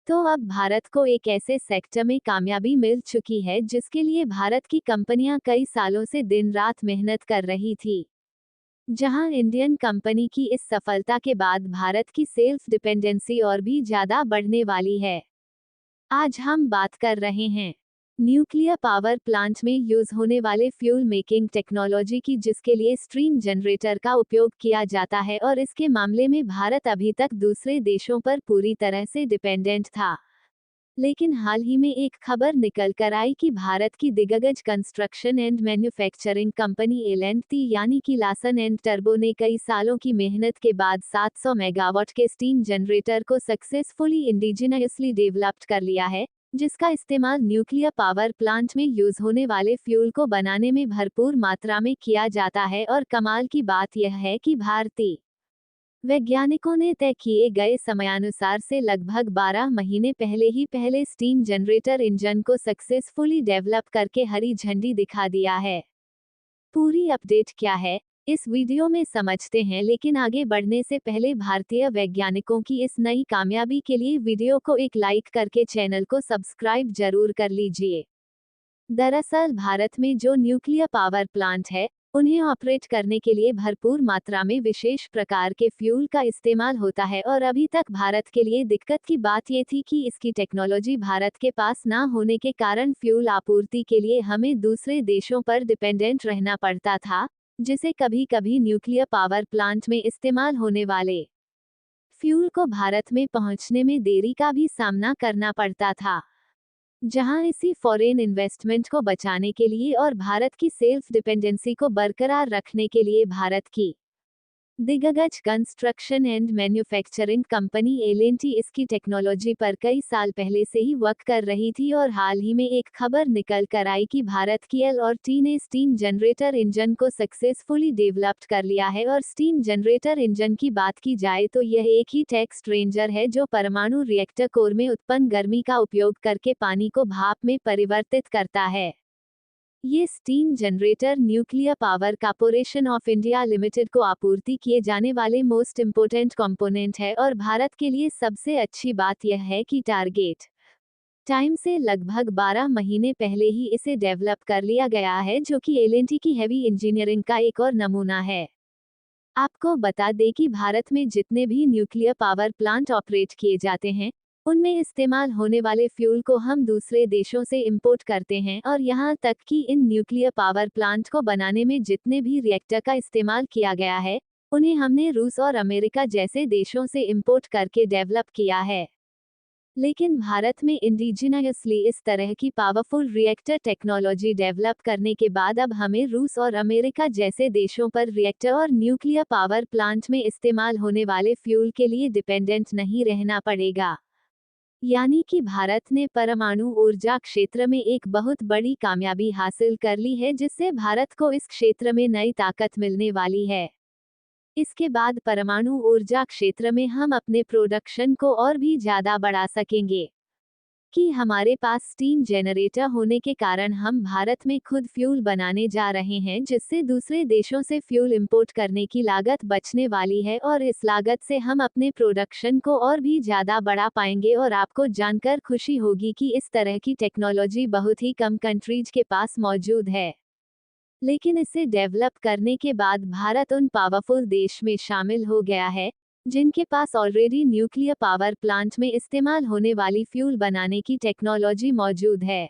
तो अब भारत को एक ऐसे सेक्टर में कामयाबी मिल चुकी है जिसके लिए भारत की कंपनियां कई सालों से दिन रात मेहनत कर रही थी। जहां इंडियन कंपनी की इस सफलता के बाद भारत की सेल्फ डिपेंडेंसी और भी ज्यादा बढ़ने वाली है। आज हम बात कर रहे हैं न्यूक्लियर पावर प्लांट में यूज होने वाले फ्यूल मेकिंग टेक्नोलॉजी की, जिसके लिए स्ट्रीम जनरेटर का उपयोग किया जाता है और इसके मामले में भारत अभी तक दूसरे देशों पर पूरी तरह से डिपेंडेंट था। लेकिन हाल ही में एक खबर निकल कर आई कि भारत की दिग्गज construction and manufacturing company L&T यानी कि लार्सन एंड टर्बो ने कई सालों की मेहनत के बाद 700 मेगावाट के स्टीम जनरेटर को सक्सेसफुली इंडिजिनियसली डेवलप्ड कर लिया है, जिसका इस्तेमाल न्यूक्लियर पावर प्लांट में यूज होने वाले फ्यूल को बनाने में भरपूर मात्रा में किया जाता है। और कमाल की बात यह है कि भारतीय वैज्ञानिकों ने तय किए गए समयानुसार से लगभग 12 महीने पहले ही पहले स्टीम जनरेटर इंजन को सक्सेसफुली डेवलप करके हरी झंडी दिखा दिया है। पूरी अपडेट क्या है, इस वीडियो में समझते हैं, लेकिन आगे बढ़ने से पहले भारतीय वैज्ञानिकों की इस नई कामयाबी के लिए वीडियो को एक लाइक करके चैनल को सब्सक्राइब जरूर कर लीजिए। दरअसल भारत में जो न्यूक्लियर पावर प्लांट है, उन्हें ऑपरेट करने के लिए भरपूर मात्रा में विशेष प्रकार के फ्यूल का इस्तेमाल होता है और अभी तक भारत के लिए दिक्कत की बात ये थी कि इसकी टेक्नोलॉजी भारत के पास ना होने के कारण फ्यूल आपूर्ति के लिए हमें दूसरे देशों पर डिपेंडेंट रहना पड़ता था, जिसे कभी कभी न्यूक्लियर पावर प्लांट में इस्तेमाल होने वाले फ्यूल को भारत में पहुंचने में देरी का भी सामना करना पड़ता था। जहां इसी फॉरेन इन्वेस्टमेंट को बचाने के लिए और भारत की सेल्फ डिपेंडेंसी को बरकरार रखने के लिए भारत की दिग्गज construction and manufacturing company L&T इसकी टेक्नोलॉजी पर कई साल पहले से ही वर्क कर रही थी। और हाल ही में एक खबर निकल कर आई कि भारत की एल&टी ने स्टीम जनरेटर इंजन को सक्सेसफुली डेवलप्ड कर लिया है। और स्टीम जनरेटर इंजन की बात की जाए तो यह एक ही टेक स्ट्रेंजर है जो परमाणु रिएक्टर कोर में उत्पन्न गर्मी का उपयोग करके पानी को भाप में परिवर्तित करता है। ये steam generator nuclear power corporation of India limited को आपूर्ति किए जाने वाले मोस्ट इम्पोर्टेंट कंपोनेंट है। और भारत के लिए सबसे अच्छी बात यह है कि टारगेट टाइम से लगभग 12 महीने पहले ही इसे डेवलप कर लिया गया है, जो कि एल&टी की हैवी इंजीनियरिंग का एक और नमूना है। आपको बता दें कि भारत में जितने भी न्यूक्लियर पावर प्लांट ऑपरेट किए जाते हैं, उनमें इस्तेमाल होने वाले फ्यूल को हम दूसरे देशों से इंपोर्ट करते हैं। और यहाँ तक कि इन न्यूक्लियर पावर प्लांट को बनाने में जितने भी रिएक्टर का इस्तेमाल किया गया है, उन्हें हमने रूस और अमेरिका जैसे देशों से इंपोर्ट करके डेवलप किया है। लेकिन भारत में इंडिजिनियसली इस तरह की पावरफुल रिएक्टर टेक्नोलॉजी डेवलप करने के बाद अब हमें रूस और अमेरिका जैसे देशों पर रिएक्टर और न्यूक्लियर पावर प्लांट में इस्तेमाल होने वाले फ्यूल के लिए डिपेंडेंट नहीं रहना पड़ेगा। यानी कि भारत ने परमाणु ऊर्जा क्षेत्र में एक बहुत बड़ी कामयाबी हासिल कर ली है, जिससे भारत को इस क्षेत्र में नई ताकत मिलने वाली है। इसके बाद परमाणु ऊर्जा क्षेत्र में हम अपने प्रोडक्शन को और भी ज्यादा बढ़ा सकेंगे कि हमारे पास स्टीम जनरेटर होने के कारण हम भारत में खुद फ्यूल बनाने जा रहे हैं, जिससे दूसरे देशों से फ्यूल इंपोर्ट करने की लागत बचने वाली है। और इस लागत से हम अपने प्रोडक्शन को और भी ज्यादा बढ़ा पाएंगे। और आपको जानकर खुशी होगी कि इस तरह की टेक्नोलॉजी बहुत ही कम कंट्रीज के पास मौजूद है, लेकिन इसे डेवलप करने के बाद भारत उन पावरफुल देश में शामिल हो गया है जिनके पास ऑलरेडी न्यूक्लियर पावर प्लांट में इस्तेमाल होने वाली फ्यूल बनाने की टेक्नोलॉजी मौजूद है।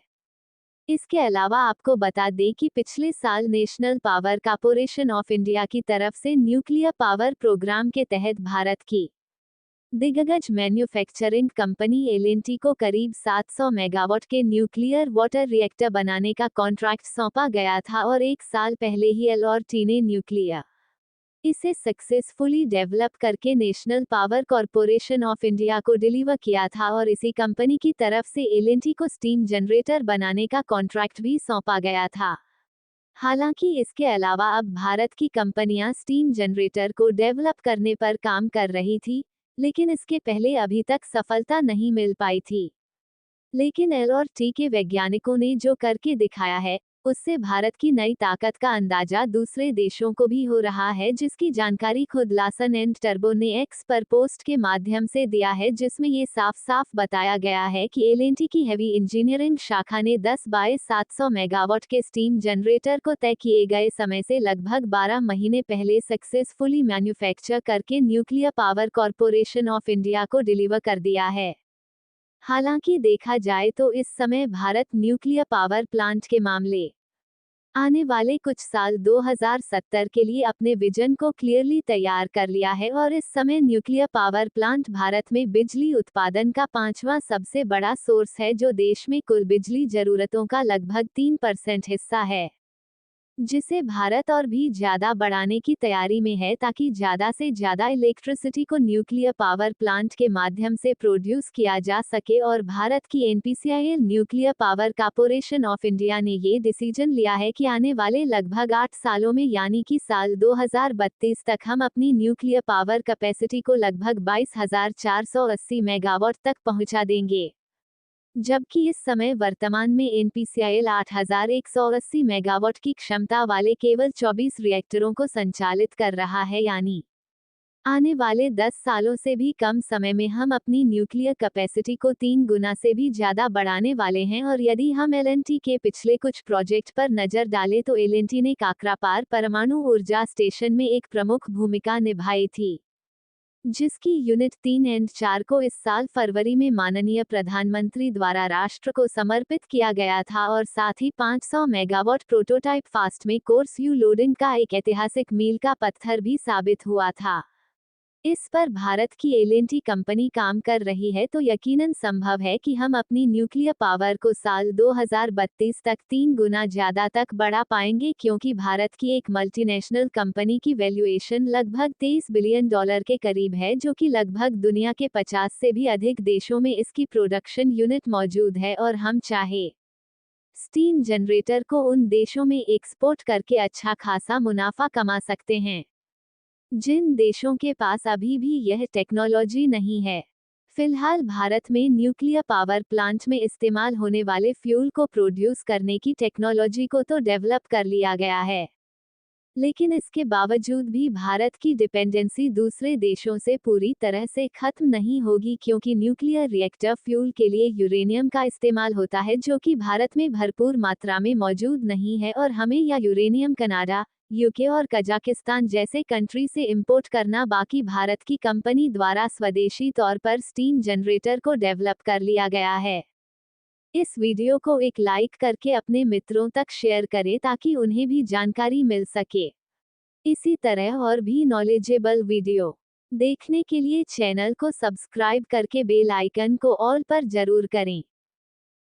इसके अलावा आपको बता दें कि पिछले साल national power corporation of India की तरफ से न्यूक्लियर पावर प्रोग्राम के तहत भारत की दिग्गज मैन्युफैक्चरिंग कंपनी एल&टी को करीब 700 मेगावाट के न्यूक्लियर वाटर रिएक्टर बनाने का कॉन्ट्रैक्ट सौंपा गया था। और एक साल पहले ही एल&टी ने न्यूक्लियर इसे सक्सेसफुली डेवलप करके national power corporation of India को डिलीवर किया था। और इसी कंपनी की तरफ से एल&टी को स्टीम जनरेटर बनाने का कॉन्ट्रैक्ट भी सौंपा गया था। हालांकि इसके अलावा अब भारत की कंपनियां स्टीम जनरेटर को डेवलप करने पर काम कर रही थी, लेकिन इसके पहले अभी तक सफलता नहीं मिल पाई थी। लेकिन एल&टी के वैज्ञानिकों ने जो करके दिखाया है, उससे भारत की नई ताकत का अंदाजा दूसरे देशों को भी हो रहा है, जिसकी जानकारी खुद लार्सन एंड टर्बो ने एक्स पर पोस्ट के माध्यम से दिया है, जिसमें ये साफ साफ बताया गया है कि एल&टी की हेवी इंजीनियरिंग शाखा ने 10 बाय 700 मेगावाट के स्टीम जनरेटर को तय किए गए समय से लगभग 12 महीने पहले सक्सेसफुली मैन्युफैक्चर करके nuclear power corporation of India को डिलीवर कर दिया है। हालांकि देखा जाए तो इस समय भारत न्यूक्लियर पावर प्लांट के मामले आने वाले कुछ साल 2070 के लिए अपने विजन को क्लियरली तैयार कर लिया है और इस समय न्यूक्लियर पावर प्लांट भारत में बिजली उत्पादन का 5वां सबसे बड़ा सोर्स है, जो देश में कुल बिजली जरूरतों का लगभग 3% हिस्सा है, जिसे भारत और भी ज्यादा बढ़ाने की तैयारी में है ताकि ज्यादा से ज्यादा इलेक्ट्रिसिटी को न्यूक्लियर पावर प्लांट के माध्यम से प्रोड्यूस किया जा सके। और भारत की NPCIL nuclear power corporation of India ने ये डिसीजन लिया है कि आने वाले लगभग 8 सालों में यानी कि साल 2032 तक हम अपनी न्यूक्लियर पावर कैपेसिटी को लगभग 22,480 मेगावाट तक पहुंचा देंगे, जबकि इस समय वर्तमान में एनपीसीआईएल 8,180 मेगावाट की क्षमता वाले केवल 24 रिएक्टरों को संचालित कर रहा है, यानी आने वाले 10 सालों से भी कम समय में हम अपनी न्यूक्लियर कैपेसिटी को 3 गुना से भी ज्यादा बढ़ाने वाले हैं। और यदि हम एल&टी के पिछले कुछ प्रोजेक्ट पर नजर डालें तो एल&टी ने काकरापार परमाणु ऊर्जा स्टेशन में एक प्रमुख भूमिका निभाई थी, जिसकी यूनिट 3 एंड 4 को इस साल फरवरी में माननीय प्रधानमंत्री द्वारा राष्ट्र को समर्पित किया गया था, और साथ ही 500 मेगावाट प्रोटोटाइप फास्ट में कोर्स यू लोडिंग का एक ऐतिहासिक मील का पत्थर भी साबित हुआ था। इस पर भारत की एल&टी कंपनी काम कर रही है, तो यकीनन संभव है कि हम अपनी न्यूक्लियर पावर को साल 2032 तक 3 गुना ज्यादा तक बढ़ा पाएंगे, क्योंकि भारत की एक मल्टीनेशनल कंपनी की वैल्यूएशन लगभग $23 बिलियन के करीब है, जो कि लगभग दुनिया के 50 से भी अधिक देशों में इसकी प्रोडक्शन यूनिट मौजूद है। और हम चाहे स्टीम जनरेटर को उन देशों में एक्सपोर्ट करके अच्छा खासा मुनाफा कमा सकते हैं, जिन देशों के पास अभी भी यह टेक्नोलॉजी नहीं है। फिलहाल भारत में न्यूक्लियर पावर प्लांट में इस्तेमाल होने वाले फ्यूल को प्रोड्यूस करने की टेक्नोलॉजी को तो डेवलप कर लिया गया है, लेकिन इसके बावजूद भी भारत की डिपेंडेंसी दूसरे देशों से पूरी तरह से खत्म नहीं होगी, क्योंकि न्यूक्लियर रिएक्टर फ्यूल के लिए यूरेनियम का इस्तेमाल होता है, जो कि भारत में भरपूर मात्रा में मौजूद नहीं है। और हमें या यूरेनियम कनाडा, यूके और कजाकिस्तान जैसे कंट्री से इंपोर्ट करना, बाकी भारत की कंपनी द्वारा स्वदेशी तौर पर स्टीम जनरेटर को डेवलप कर लिया गया है। इस वीडियो को एक लाइक करके अपने मित्रों तक शेयर करें ताकि उन्हें भी जानकारी मिल सके। इसी तरह और भी नॉलेजेबल वीडियो देखने के लिए चैनल को सब्सक्राइब करके बेल आइकन को ऑल पर जरूर करें।